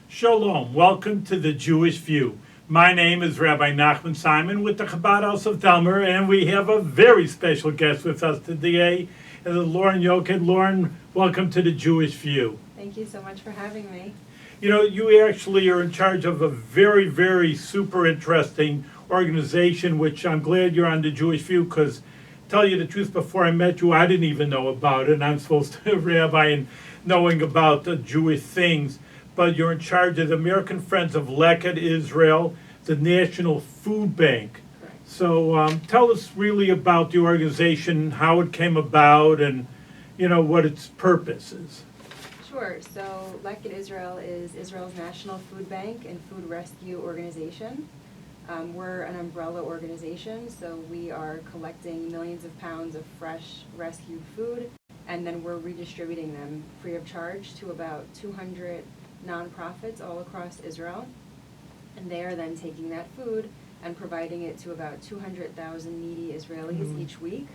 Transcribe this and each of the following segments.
Shalom, welcome to the Jewish View. My name is Rabbi Nachman Simon with the Chabad House of Delmer, and we have a very special guest with us today, Lauren Yokèd. Lauren, welcome to the Jewish View. Thank you so much for having me. You know, you actually are in charge of a very, very super interesting organization, which I'm glad you're on the Jewish View, because tell you the truth, before I met you, I didn't even know about it, and I'm supposed to be a rabbi and knowing about the Jewish things. But you're in charge of the American Friends of Leket Israel, the National Food Bank. Correct. So tell us really about the organization, how it came about, and what its purpose is. Sure. So Leket Israel is Israel's national food bank and food rescue organization. We're an umbrella organization, so we are collecting millions of pounds of fresh rescued food, and then we're redistributing them free of charge to about 200 nonprofits all across Israel, and they are then taking that food and providing it to about 200,000 needy Israelis each week.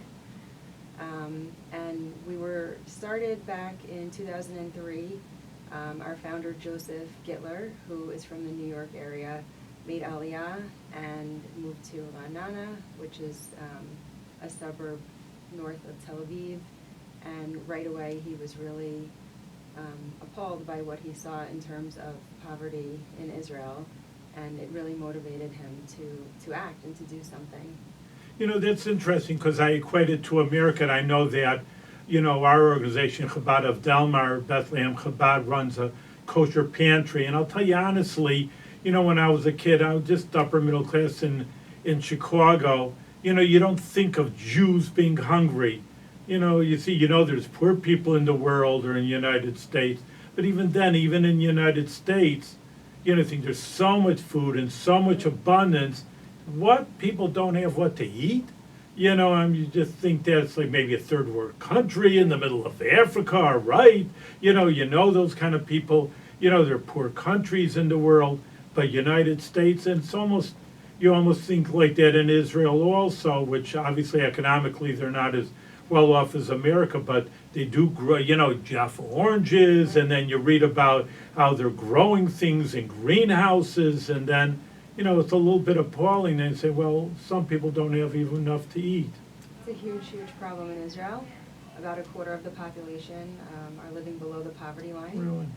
And we were started back in 2003. Our founder, Joseph Gittler, who is from the New York area, made Aliyah and moved to Ra'anana, which is a suburb north of Tel Aviv, and right away he was really appalled by what he saw in terms of poverty in Israel, and it really motivated him to act and to do something. That's interesting because I equate it to America, and I know that, our organization, Chabad of Delmar, Bethlehem Chabad, runs a kosher pantry. And I'll tell you honestly, when I was a kid, I was just upper middle class in Chicago. You don't think of Jews being hungry. You see, there's poor people in the world or in the United States. But even then, even in the United States, think there's so much food and so much abundance. What, people don't have what to eat? You just think that's like maybe a third world country in the middle of Africa, right? Those kind of people, there are poor countries in the world, but United States, and you almost think like that in Israel also, which obviously economically they're not as well off as America, but they do grow, Jaffa oranges, and then you read about how they're growing things in greenhouses, and then, it's a little bit appalling. They say, well, some people don't have even enough to eat. It's a huge, huge problem in Israel. About a quarter of the population are living below the poverty line. Really?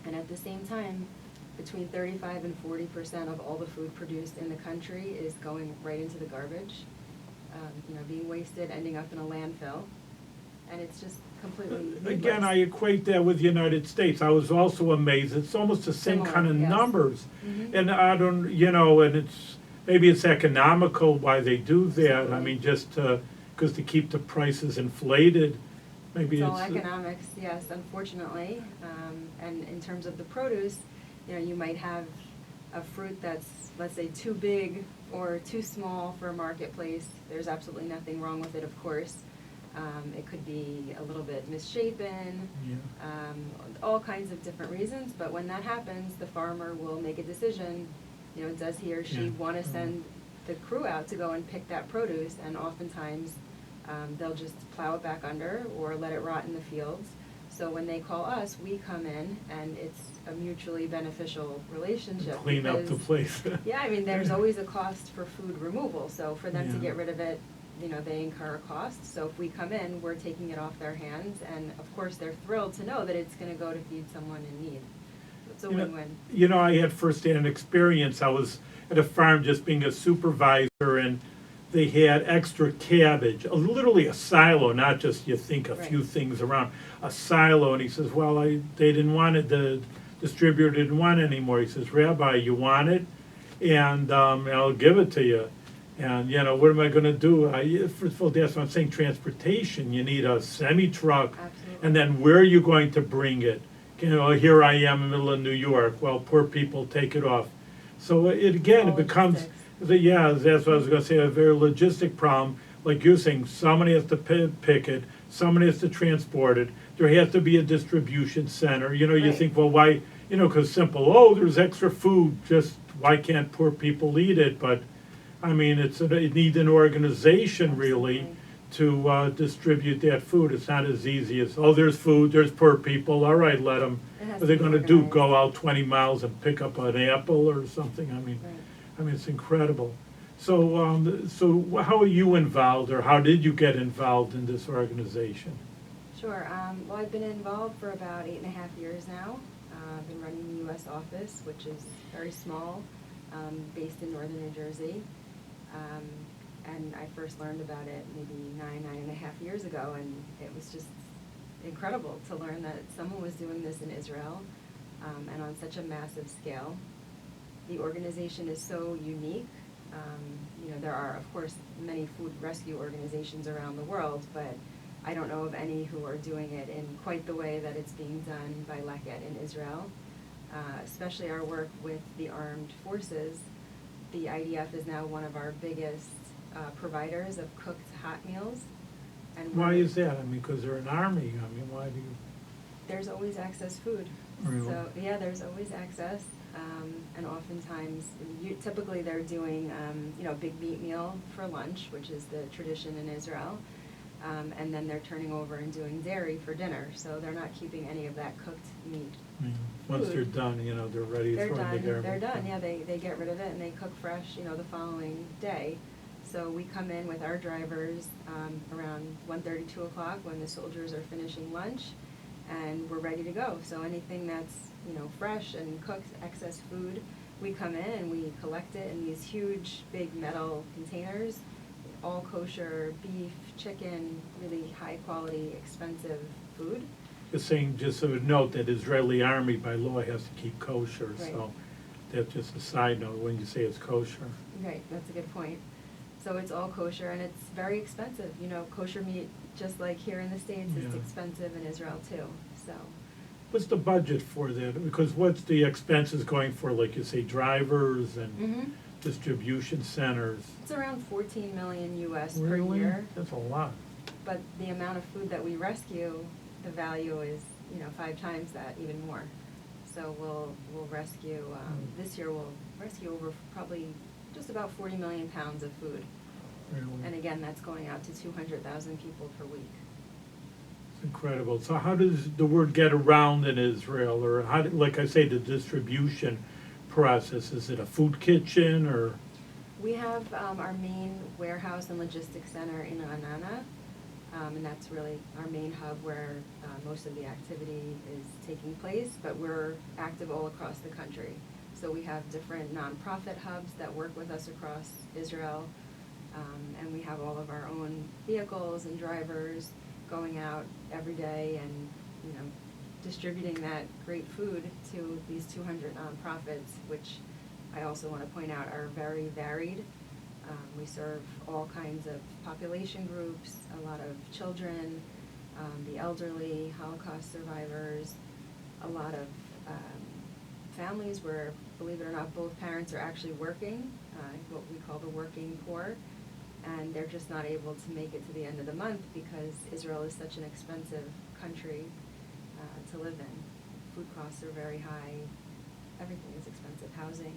And at the same time, between 35 and 40% of all the food produced in the country is going right into the garbage, being wasted, ending up in a landfill. And it's just completely needless. Again, I equate that with the United States. I was also amazed. It's almost the same Similar, kind of yes. numbers. Mhm. And I don't, and maybe it's economical why they do that. Absolutely. I mean, just because to keep the prices inflated. Maybe It's all economics, yes, unfortunately. And in terms of the produce, you might have a fruit that's, let's say, too big or too small for a marketplace. There's absolutely nothing wrong with it, of course. It could be a little bit misshapen, all kinds of different reasons. But when that happens, the farmer will make a decision, does he or she want to send the crew out to go and pick that produce? And oftentimes they'll just plow it back under or let it rot in the fields. So when they call us, we come in, and it's a mutually beneficial relationship. Clean up the place. Yeah, I mean, there's always a cost for food removal. So for them to get rid of it, they incur a cost. So if we come in, we're taking it off their hands. And of course, they're thrilled to know that it's going to go to feed someone in need. It's a win-win. I had firsthand experience. I was at a farm just being a supervisor, and they had extra cabbage, literally a silo, not just you think a few things around, a silo. And he says, well, they didn't want it, the distributor didn't want it anymore. He says, Rabbi, you want it? And I'll give it to you. And, what am I going to do? First of all, that's what I'm saying, transportation. You need a semi-truck. Absolutely. And then where are you going to bring it? Here I am in the middle of New York. Well, poor people take it off. So it becomes, that's what I was going to say, a very logistic problem. Like you're saying, somebody has to pick it, somebody has to transport it. There has to be a distribution center. You think, well, why, because simple, there's extra food, just why can't poor people eat it? But I mean, it needs an organization really to distribute that food. It's not as easy as, oh, there's food, there's poor people, all right, let them. It has What are they to be gonna do, organized. go out 20 miles and pick up an apple or something? I mean, it's incredible. So how are you involved, or how did you get involved in this organization? Sure. Well, I've been involved for about 8.5 years now. I've been running the U.S. office, which is very small, based in northern New Jersey. And I first learned about it maybe 9.5 years ago, and it was just incredible to learn that someone was doing this in Israel, and on such a massive scale. The organization is so unique. There are, of course, many food rescue organizations around the world, but I don't know of any who are doing it in quite the way that it's being done by Leket in Israel. Especially our work with the armed forces. The IDF is now one of our biggest providers of cooked hot meals. And Why is that? I mean, because they're an army, I mean, why do you? There's always access food. Really? So, yeah, there's always access. And oftentimes, typically they're doing, a big meat meal for lunch, which is the tradition in Israel. And then they're turning over and doing dairy for dinner. So they're not keeping any of that cooked meat. Once they're Food. done, they're ready to They're throw in the done, garbage. they're done, yeah, they get rid of it and they cook fresh, the following day. So we come in with our drivers around 1:30, 2 o'clock when the soldiers are finishing lunch, and we're ready to go. So anything that's, fresh and cooked, excess food, we come in and we collect it in these huge, big metal containers, all kosher, beef, chicken, really high quality, expensive food. Just a note that Israeli army by law has to keep kosher, Right. so that's just a side note when you say it's kosher. Right, that's a good point. So it's all kosher and it's very expensive. Kosher meat, just like here in the States, is Yeah. expensive in Israel too, so. What's the budget for that? Because what's the expenses going for, like you say, drivers and distribution centers? It's around 14 million US per Really? year, That's a lot. but the amount of food that we rescue, the value is, 5 times that, even more. So we'll rescue, this year we'll rescue over probably just about 40 million pounds of food. Really. And again, that's going out to 200,000 people per week. It's incredible. So how does the word get around in Israel, or like I say, the distribution process? Is it a food kitchen, or? We have our main warehouse and logistics center in Anana, and that's really our main hub where most of the activity is taking place, but we're active all across the country. So we have different nonprofit hubs that work with us across Israel, and we have all of our own vehicles and drivers going out every day and, distributing that great food to these 200 nonprofits, which I also want to point out are very varied. We serve all kinds of population groups, a lot of children, the elderly, Holocaust survivors, a lot of families where, believe it or not, both parents are actually working, what we call the working poor, and they're just not able to make it to the end of the month because Israel is such an expensive country to live in. Food costs are very high, everything is expensive, housing.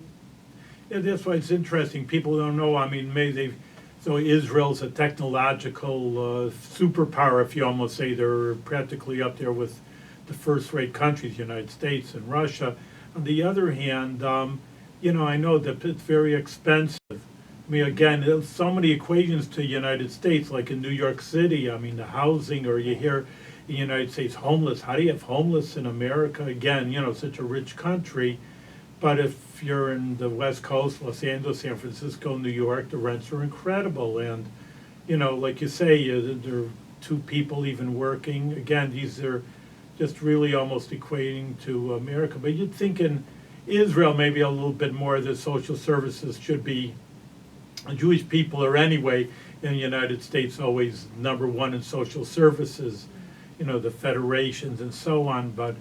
Yeah, that's why it's interesting. People don't know. I mean, so Israel's a technological superpower, if you almost say. They're practically up there with the first-rate countries, United States and Russia. On the other hand, I know that it's very expensive. I mean, again, there's so many equations to the United States, like in New York City. I mean, the housing, or you hear in the United States homeless. How do you have homeless in America? Again, such a rich country. But if you're in the West Coast, Los Angeles, San Francisco, New York, the rents are incredible. And, like you say, there are 2 people even working. Again, these are just really almost equating to America. But you'd think in Israel, maybe a little bit more of the social services should be, Jewish people are anyway in the United States always number 1 in social services, the federations and so on. But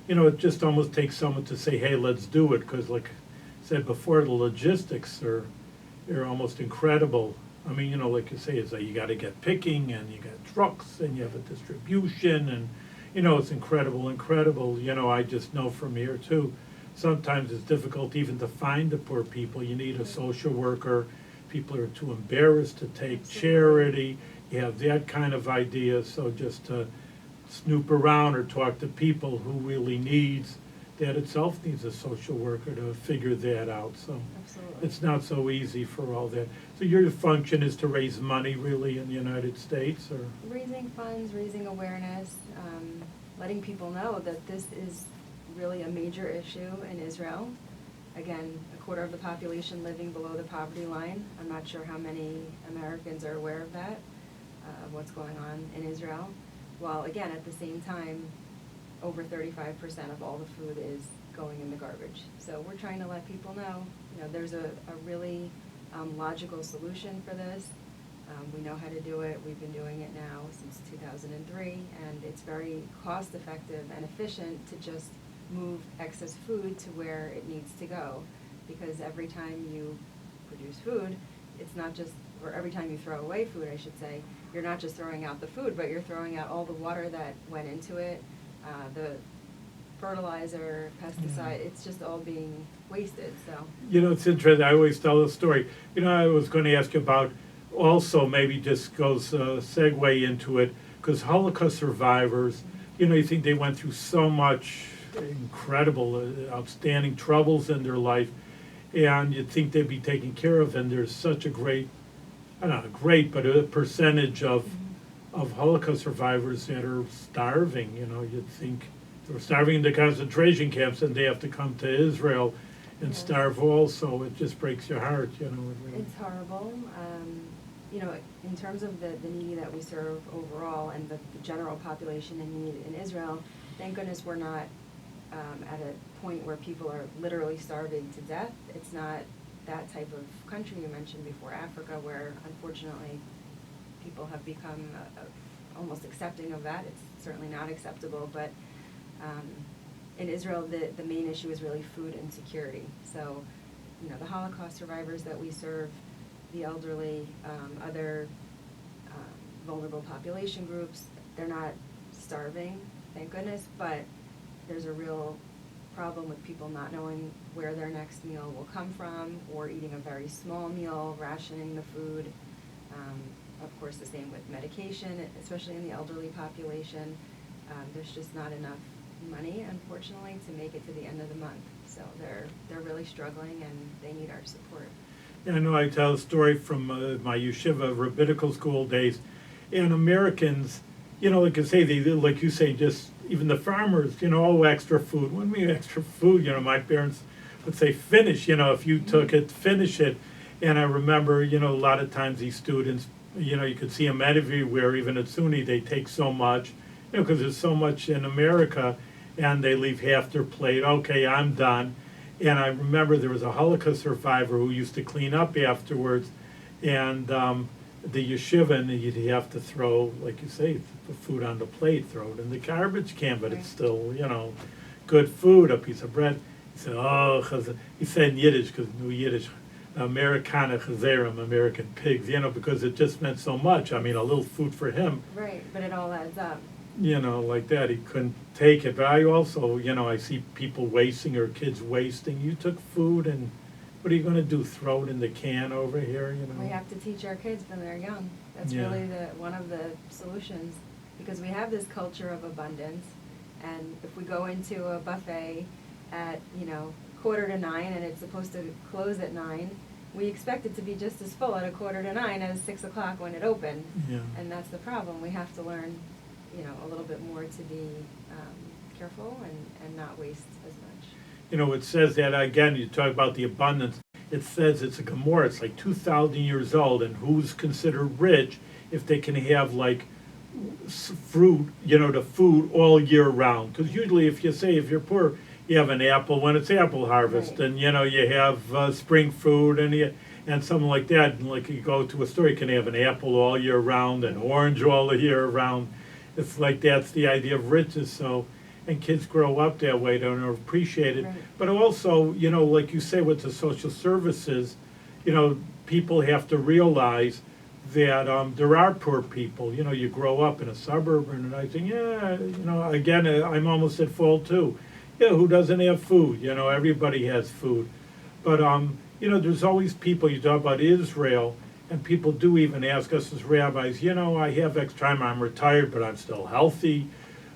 it just almost takes someone to say, hey, let's do it, because like I said before, the logistics are almost incredible. I mean, like you say, it's like you got to get picking, and you got trucks, and you have a distribution, and, it's incredible. I just know from here, too, sometimes it's difficult even to find the poor people. You need a social worker. People are too embarrassed to take charity. have that kind of idea, so just to snoop around or talk to people who really needs, that itself needs a social worker to figure that out, so. Absolutely. It's not so easy for all that. So your function is to raise money really in the United States, or? Raising funds, raising awareness, letting people know that this is really a major issue in Israel. Again, a quarter of the population living below the poverty line. I'm not sure how many Americans are aware of that, of what's going on in Israel. While again, at the same time, over 35% of all the food is going in the garbage. So we're trying to let people know, there's a really logical solution for this. We know how to do it. We've been doing it now since 2003, and it's very cost effective and efficient to just move excess food to where it needs to go. Because every time you produce food, it's not just, or every time you throw away food, I should say, you're not just throwing out the food, but you're throwing out all the water that went into it, the fertilizer, pesticide, it's just all being wasted, so. It's interesting, I always tell the story. I was gonna ask you about, also maybe just goes, segue into it, because Holocaust survivors, you think they went through so much incredible, outstanding troubles in their life, and you'd think they'd be taken care of, and there's such a great, not great, but a percentage of Holocaust survivors that are starving, you'd think they're starving in the concentration camps and they have to come to Israel and starve also. It just breaks your heart, It really. It's horrible. In terms of the needy that we serve overall and the general population in need in Israel, thank goodness we're not at a point where people are literally starving to death. It's not that type of country you mentioned before, Africa, where unfortunately people have become almost accepting of that. It's certainly not acceptable, but in Israel, the main issue is really food insecurity. So, the Holocaust survivors that we serve, the elderly, other vulnerable population groups, they're not starving, thank goodness, but there's a real problem with people not knowing where their next meal will come from, or eating a very small meal, rationing the food. Of course, the same with medication, especially in the elderly population. There's just not enough money, unfortunately, to make it to the end of the month. So they're really struggling, and they need our support. Yeah, I know I tell a story from my yeshiva rabbinical school days, and Americans, like you say, like you say, just even the farmers, oh, extra food. When we extra food, my parents would say, finish, if you took it, finish it. And I remember, a lot of times these students, you could see them everywhere, even at SUNY, they take so much, because there's so much in America, and they leave half their plate. Okay, I'm done. And I remember there was a Holocaust survivor who used to clean up afterwards, and the yeshiva, and you'd have to throw, like you say, the food on the plate, throw it in the garbage can, but it's still, good food, a piece of bread. He said, he said in Yiddish, because New Yiddish, Americana Chazerim, American pigs, because it just meant so much. I mean, a little food for him. Right, but it all adds up. Like that, he couldn't take it. But I also, I see people wasting, or kids wasting. You took food, and what are you gonna do, throw it in the can over here, We have to teach our kids when they're young. That's really one of the solutions, because we have this culture of abundance, and if we go into a buffet at, 8:45 and it's supposed to close at 9, we expect it to be just as full at 8:45 as 6 o'clock when it opened. Yeah. And that's the problem. We have to learn, a little bit more to be careful and not waste as much. It says that, again, you talk about the abundance, it says it's a Gemara, it's like 2,000 years old, and who's considered rich if they can have like fruit, the food all year round. Because usually if you're poor, you have an apple when it's apple harvest, Right. and you have spring food and something like that. And like you go to a store, you can have an apple all year round, and orange all year round. It's like that's the idea of riches. So, and kids grow up that way, don't appreciate it. Right. But also, like you say with the social services, people have to realize that there are poor people. You grow up in a suburb, and I think, again, I'm almost at fault too. Who doesn't have food? Everybody has food. But, there's always people, you talk about Israel, And people do even ask us as rabbis, I have extra time, I'm retired, but I'm still healthy,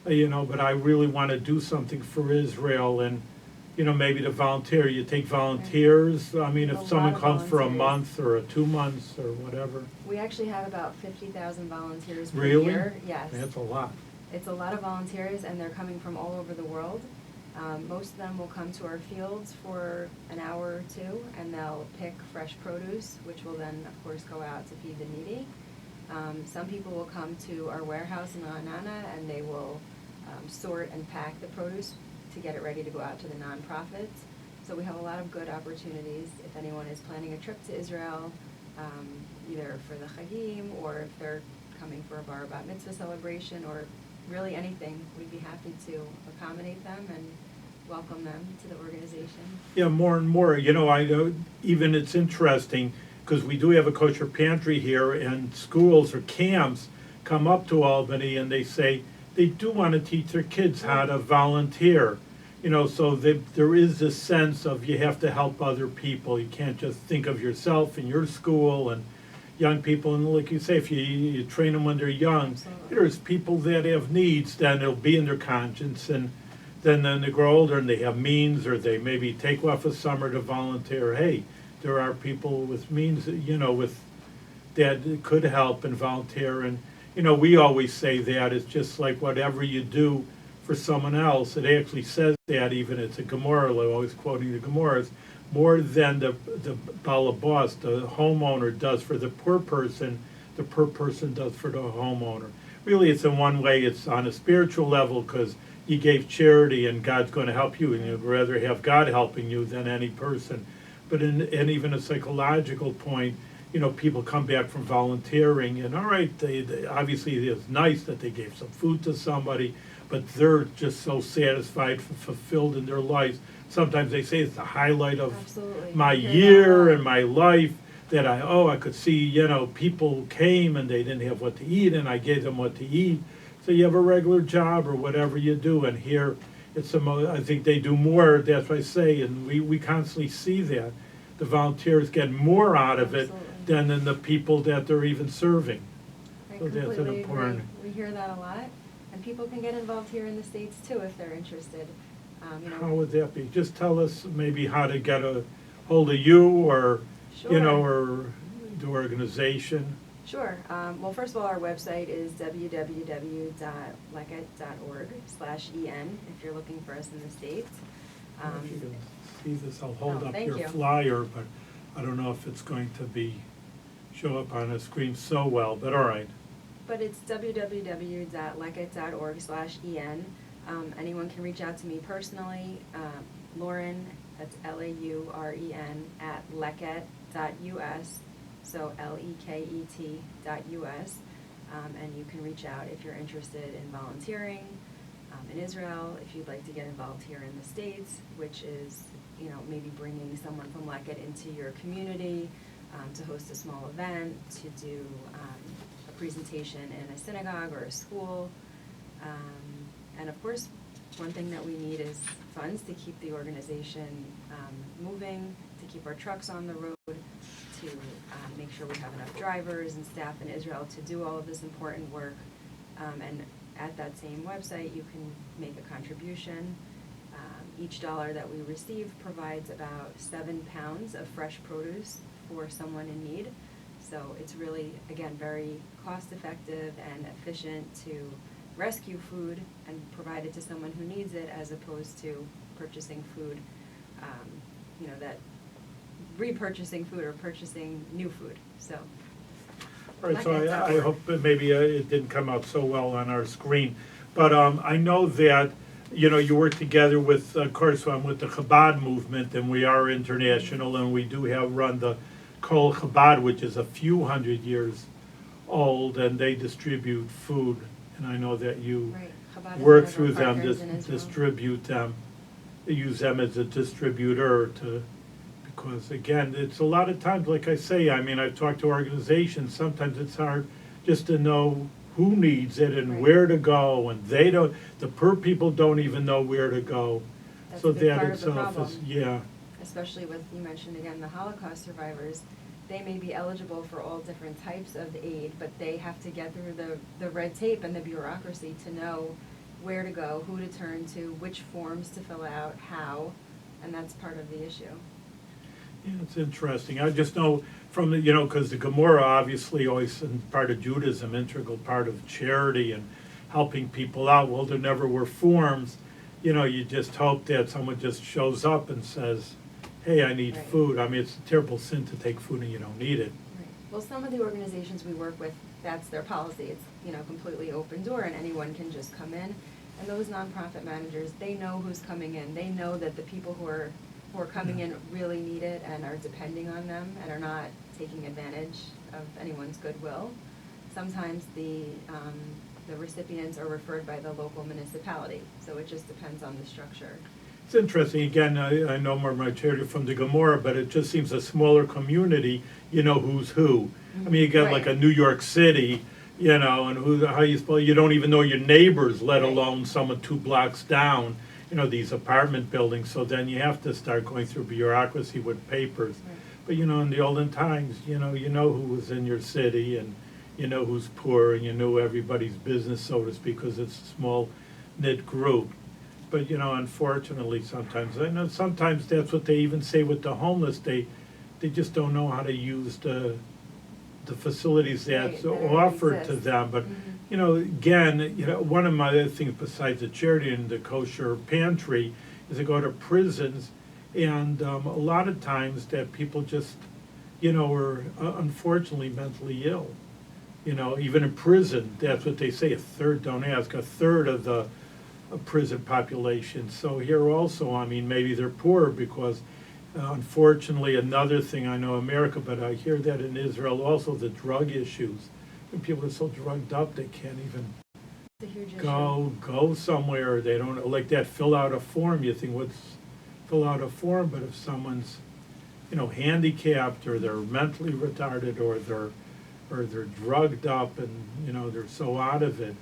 but I really want to do something for Israel and, maybe to volunteer. You take volunteers, I mean, A if lot someone of comes for a volunteers. month or 2 months or whatever. We actually have about 50,000 volunteers per Really? year. Yes. That's a lot. It's a lot of volunteers, and they're coming from all over the world. Most of them will come to our fields for an hour or two, and they'll pick fresh produce, which will then, of course, go out to feed the needy. Some people will come to our warehouse in Ra'anana, and they will sort and pack the produce to get it ready to go out to the nonprofits. So we have a lot of good opportunities. If anyone is planning a trip to Israel, either for the Chagim, or if they're coming for a bar bat mitzvah celebration, or really anything, we'd be happy to accommodate them and welcome them to the organization. Yeah, more and more, I know, even it's interesting, because we do have a kosher pantry here, and schools or camps come up to Albany and they say they do want to teach their kids how to volunteer. So there is this sense of you have to help other people. You can't just think of yourself and your school and young people. And like you say, if you train them when they're young, Absolutely. there's people that have needs, then it'll be in their conscience. And then they grow older and they have means, or they maybe take off a summer to volunteer. Hey, there are people with means, with that could help and volunteer. And, we always say that it's just like whatever you do for someone else. It actually says that, even it's a Gemara, like always quoting the Gemaras, more than the balabas, the homeowner, does for the poor person does for the homeowner. Really, it's in one way, it's on a spiritual level, because you gave charity and God's going to help you, and you'd rather have God helping you than any person. But in even a psychological point, people come back from volunteering, and all right, they obviously it's nice that they gave some food to somebody, but they're just so satisfied, fulfilled in their lives. Sometimes they say it's the highlight of Absolutely. my I hear that a year lot. and my life, that I could see, people came and they didn't have what to eat, and I gave them what to eat. So you have a regular job or whatever you do, and here it's I think they do more. That's what I say, and we constantly see that the volunteers get more out of it Absolutely. than in the people that they're even serving. I So that's an completely important. agree. We hear that a lot, and people can get involved here in the States too if they're interested. How would that be? Just tell us maybe how to get a hold of you, or Sure. or the organization. Sure. Well, first of all, our website is www.leket.org/en if you're looking for us in the States. If you can see this, I'll hold Oh, up thank your you. flyer, but I don't know if it's going to show up on the screen so well, but all right. But it's www.leket.org/en. Anyone can reach out to me personally. Lauren, that's LAUREN, @leket.us, so LEKET.us. And you can reach out if you're interested in volunteering in Israel, if you'd like to get involved here in the States, which is, maybe bringing someone from Leket into your community, to host a small event, to do a presentation in a synagogue or a school. And of course, one thing that we need is funds to keep the organization moving, to keep our trucks on the road, to make sure we have enough drivers and staff in Israel to do all of this important work. And at that same website, you can make a contribution. Each dollar that we receive provides about 7 pounds of fresh produce for someone in need. So it's really, again, very cost-effective and efficient to rescue food and provide it to someone who needs it, as opposed to purchasing food, that repurchasing food or purchasing new food. So. All right, so Leket.org. I hope that maybe it didn't come out so well on our screen. But I know that, you work together with, of course, I'm with the Chabad movement, and we are international, and we do run the Kol Chabad, which is a few hundred years old, and they distribute food. And I know that you Right. Chabad is work one of our through them, partners in Israel. distribute them, use them as a distributor because again, it's a lot of times, like I say, I've talked to organizations, sometimes it's hard just to know who needs it and Right. where to go, and the poor people don't even know where to go. That's So a big that part of the itself problem. is, yeah. Especially with, you mentioned again, the Holocaust survivors. they may be eligible for all different types of aid, but they have to get through the red tape and the bureaucracy to know where to go, who to turn to, which forms to fill out, how, and that's part of the issue. Yeah, it's interesting. I just know from the, because the Gomorrah obviously always in part of Judaism, integral part of charity and helping people out. Well, there never were forms. You just hope that someone just shows up and says, hey, I need Right. food. I mean, it's a terrible sin to take food and you don't need it. Right. Well, some of the organizations we work with, that's their policy. It's, completely open door and anyone can just come in. And those nonprofit managers, they know who's coming in. They know that the people who are coming in really need it and are depending on them and are not taking advantage of anyone's goodwill. Sometimes the recipients are referred by the local municipality, so it just depends on the structure. It's interesting. Again, I know more of my charity from the Gomorrah, but it just seems a smaller community, who's who. I mean, you got like a Right. New York City, and how you spell, you don't even know your neighbors, let Right. alone someone 2 blocks down, these apartment buildings. So then you have to start going through bureaucracy with papers. Right. But, in the olden times, you know who was in your city and you know who's poor and you know everybody's business, so to speak, because it's a small knit group. But, unfortunately, sometimes, I know sometimes that's what they even say with the homeless, they just don't know how to use the facilities that's Right, that already offered to exist. them. But, Mhm. again, one of my other things besides the charity and the kosher pantry is to go to prisons. And a lot of times that people just, are unfortunately mentally ill. Even in prison, that's what they say, don't ask, a third of the prison population. So here also, I mean, maybe they're poor because unfortunately, another thing, I know America, but I hear that in Israel also, the drug issues. When people are so drugged up, they can't even It's a huge issue. go somewhere. They don't, like that, fill out a form. You think, fill out a form, but if someone's, handicapped or they're mentally retarded or they're drugged up and, they're so out of it.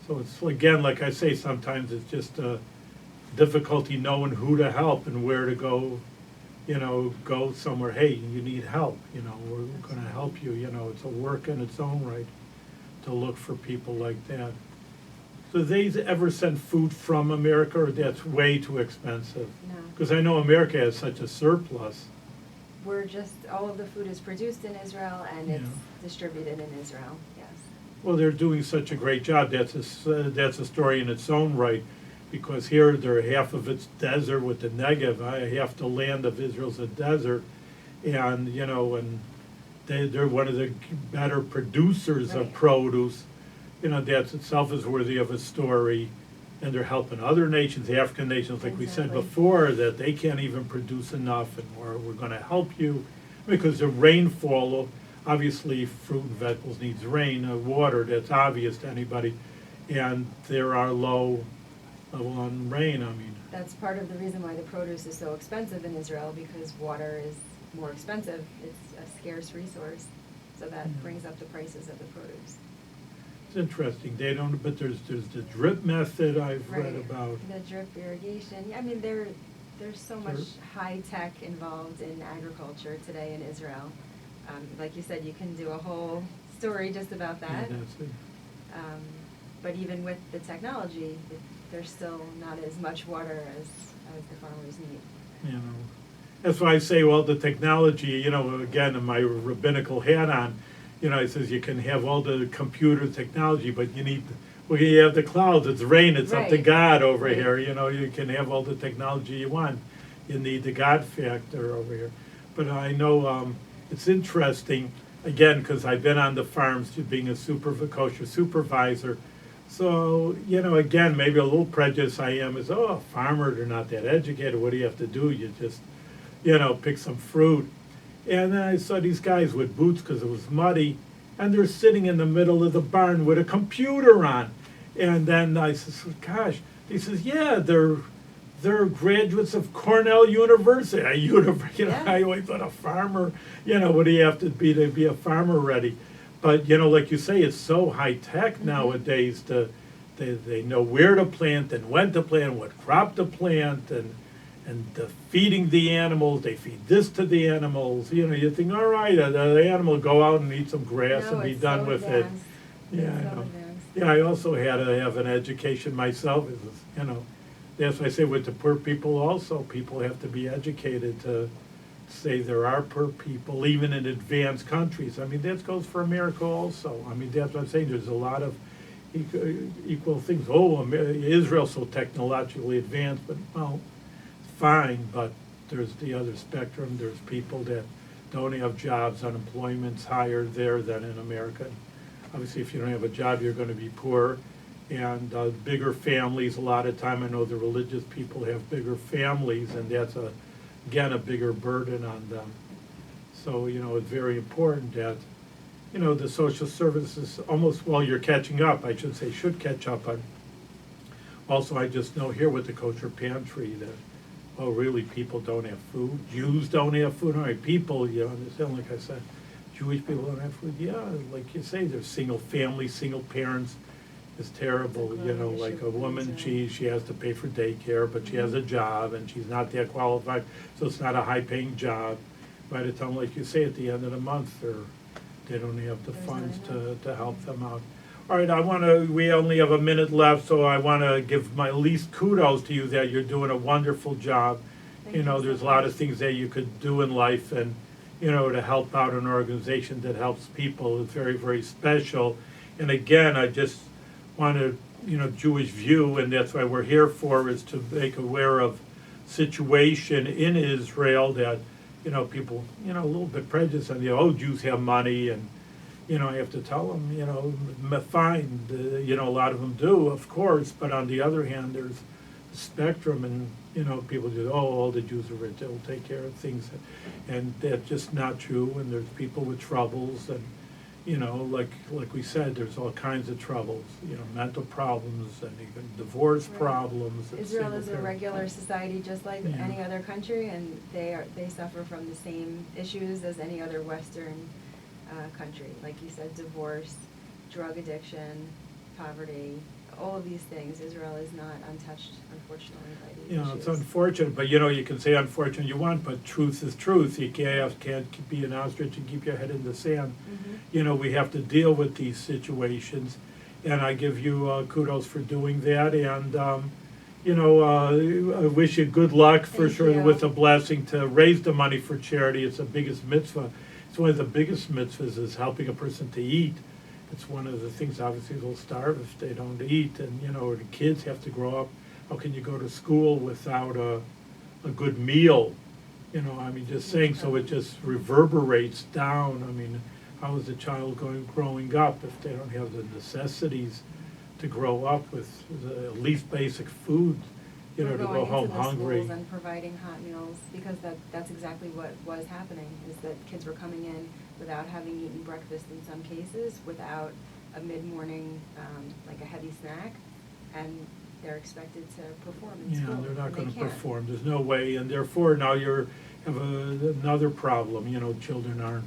So it's, again, like I say, sometimes it's just difficulty knowing who to help and where to go, go somewhere. Hey, you need help, we're gonna help you, it's a work in its own right to look for people like that. Do they ever send food from America, or that's way too expensive? No. Because I know America has such a surplus. All of the food is produced in Israel and it's Yeah. distributed in Israel, yes. Well, they're doing such a great job. That's a story in its own right, because here half of it's desert with the Negev. Half the land of Israel's a desert, and and they're one of the better producers of Right. produce. That itself is worthy of a story, and they're helping other nations, African nations, like we said Exactly. before, that they can't even produce enough, and we're going to help you, because the rainfall. Obviously, fruit and vegetables needs rain, water, that's obvious to anybody, and there are low level on rain, I mean. That's part of the reason why the produce is so expensive in Israel, because water is more expensive. It's a scarce resource, so that Yeah. brings up the prices of the produce. It's interesting, they don't, but there's the drip method I've read Right. about. The drip irrigation, yeah, I mean, there's so much high tech involved in agriculture today in Israel. Like you said, you can do a whole story just about that. Yeah, that's it. But even with the technology, there's still not as much water as the farmers need. That's why I say, well, the technology, again, in my rabbinical hat on, it says you can have all the computer technology, but you have the clouds, it's rain, it's up to Right. God over Right. here, you can have all the technology you want. You need the God factor over here. But I know, it's interesting, again, because I've been on the farms being a kosher supervisor. So, again, maybe a little prejudice I am is, a farmer, they're not that educated, what do you have to do? You just, pick some fruit. And then I saw these guys with boots because it was muddy, and they're sitting in the middle of the barn with a computer on. And then I says, gosh, he says, yeah, they're graduates of Cornell University. Yeah. I always thought a farmer, what do you have to be a farmer ready? But, like you say, it's so high tech Mhm. nowadays they know where to plant and when to plant, what crop to plant, and and feeding the animals, they feed this to the animals, you know, you think, all right, the animal go out and eat some grass No, and be it's done so with advanced. it. Yeah, It's I so know. advanced. Yeah, I also had to have an education myself, you know, that's why I say with the poor people also, people have to be educated to say there are poor people, even in advanced countries. I mean, that goes for America also. I mean, that's what I'm saying, there's a lot of equal things. Oh, Israel's so technologically advanced, but, well, fine, but there's the other spectrum. There's people that don't have jobs, unemployment's higher there than in America. Obviously, if you don't have a job, you're gonna be poor. And bigger families, a lot of time, I know the religious people have bigger families, and that's again, a bigger burden on them. So, you know, it's very important that, you know, the social services almost, well, you're catching up, I should say, should catch up on. Also, I just know here with the kosher pantry that, oh, really, people don't have food, Jews don't have food, all right, people, you understand, like I said, Jewish people don't have food, yeah, like you say, there's single families, single parents, it's terrible, you know, like a woman, she has to pay for daycare, but she has a job and she's not that qualified, so it's not a high-paying job. By the time, like you say, at the end of the month, they don't have the There's funds not enough. to help them out. All right, we only have a minute left, so I wanna give my least kudos to you that you're doing a wonderful job. Thank You know, you so there's a lot of much. things that you could do in life, and, you know, to help out an organization that helps people is very, very special. And again, I just wanted, you know, Jewish view, and that's why we're here for, is to make aware of situation in Israel that, you know, people, you know, a little bit prejudiced on the, oh, Jews have money, and, you know, I have to tell them, you know, fine, you know, a lot of them do, of course, but on the other hand, there's a spectrum, and, you know, people do, oh, all the Jews are rich, they'll take care of things, and that's just not true, and there's people with troubles, and, you know, like we said, there's all kinds of troubles, you know, mental problems, and even divorce Right. problems. And Israel is a single-parent. regular society just like Yeah. any other country, and they suffer from the same issues as any other Western country. Like you said, divorce, drug addiction, poverty, all of these things. Israel is not untouched, unfortunately, by these You know, issues. it's unfortunate, but you know, you can say unfortunate you want, but truth is truth. You can't be an ostrich and keep your head in the sand. Mhm. You know, we have to deal with these situations, and I give you kudos for doing that, and, you know, I wish you good luck for Thank sure you. with the blessing to raise the money for charity. It's the biggest mitzvah. It's one of the biggest mitzvahs is helping a person to eat. It's one of the things, obviously, they'll starve if they don't eat, and, you know, the kids have to grow up. How can you go to school without a good meal? You know, I mean, just saying, so it just reverberates down. I mean, how is a child growing up if they don't have the necessities to grow up with the least basic food, you know, We're to go going home into the hungry? schools and providing hot meals, because that's exactly what was happening, is that kids were coming in without having eaten breakfast in some cases, without a mid-morning, like a heavy snack, and they're expected to perform in school. Yeah, they're not and gonna they can't. perform, there's no way, and therefore now have another problem, you know, children aren't,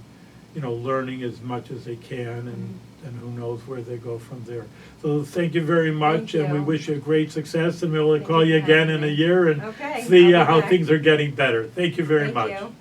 you know, learning as much as they can, and who knows where they go from there. So thank you very much, Thank and we you. wish you great success, and we'll Thank call you you for again having in a me. year and Okay, see I'll be how back. things are getting better. Thank you very Thank much. you.